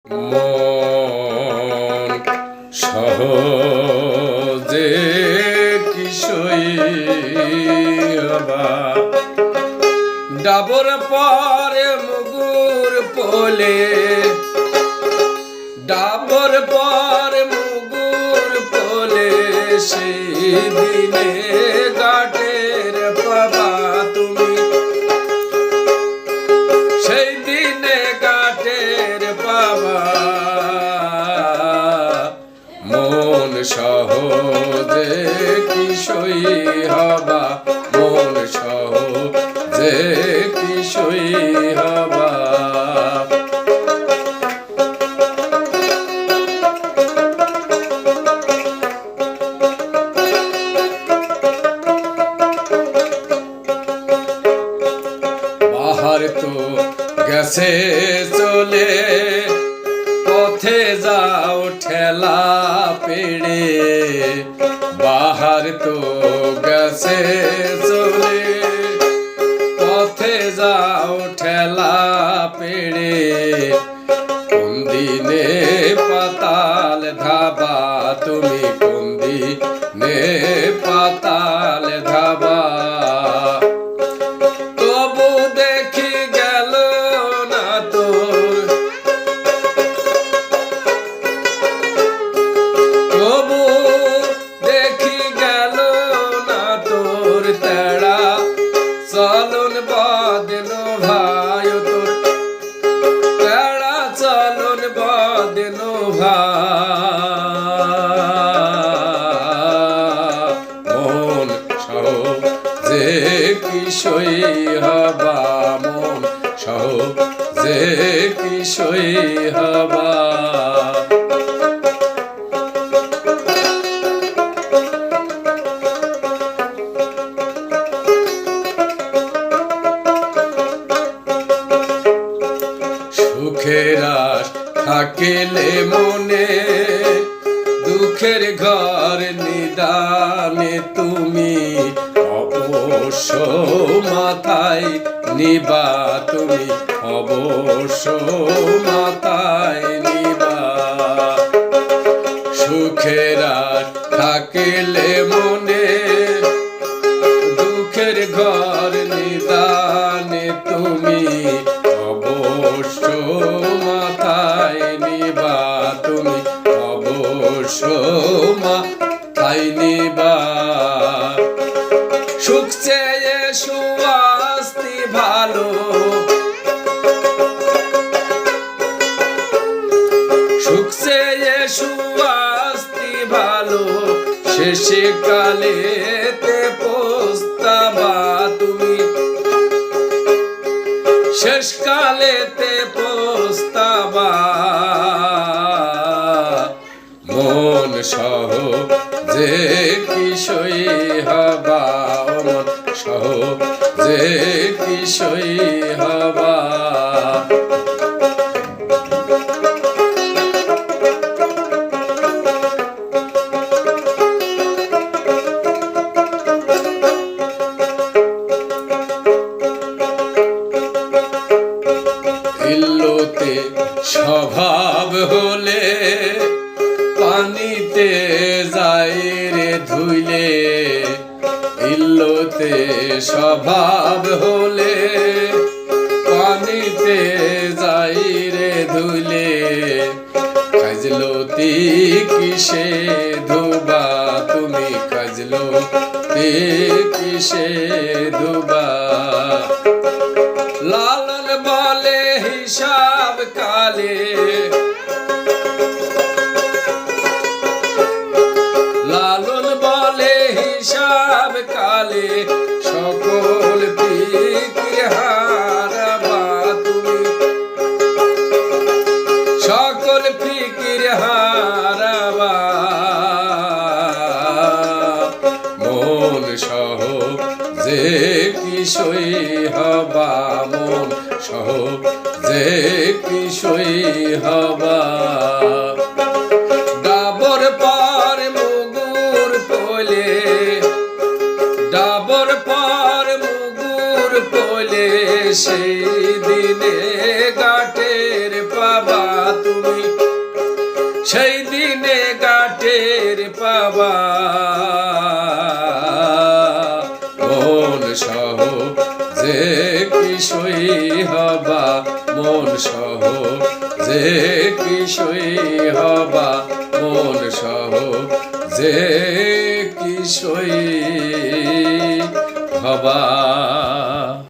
মন সহজে কিশোই হবা ডাবর পরে মুগুর পোলে ডাবর পরে মুগুর পোলে সেই দিনে গাটের পাবা তুমি সেই দিনে গাটের পাবা মন সহজে কিশোই হবা মন সহজে কিশোই হবা বাহার তো গেছে চলে পথে যাও ঠেলা পেড়ে বাহার তো গেছে চলে পথে যাও ঠেলা পেড়ে কোন দিনে পাতাল ধাবা তুমি কোন দিনে পাতাল ধাবা চলন বদলো ভাই তোর তেরা চলন বদলো ভাই মন সহজে কিশোই হবা মন সহজে কিশোই হবা সুখের আশ থাকিলে মনে দুঃখের ঘর নিদানে তুমি অবশ্য মাথায় নিবা তুমি অবশ্য মাথায় নিবা সুখের আশ থাকিলে মনে দুঃখের ঘর নিদানে তুমি অবশ্য মাথায় নিবা তুমি অবশ্য মাথায় নিবা সুখ চেয়ে সুয়াস্তি ভালো সুখ চেয়ে সুয়াস্তি ভালো শেষে কালেতে পস্তাবা তুমি শেষ কালেতে পস্তাবা মন সহজে কিশোই হবা মন সহজে কিশোই হবা ইল্লতে স্বভাব হলে পানিতে যায় রে ধুইলে ইল্লতে স্বভাব হলে পানিতে যায় রে ধুইলে কাজলতি কিসে ধোবা তুমি কাজলতি কিসে ধোবা লালন বলে হিসাব কালে লালন বলে হিসাব কালে সকল ফিকির হারাবা তুমি সকল ফিকির হারাবা মন সহজে কিশোই হবা মন সহজে কিশোই হবা ডাবর পর মুগুর পোলে ডাবর পর মুগুর পোলে সেই দিনে গাটের পাবা তুমি সেই দিনে গাটের পাবা মন সহ যে কিশোই হবা মন সহ যে কিশোই হবা মন সহ যে কিশোই হবা।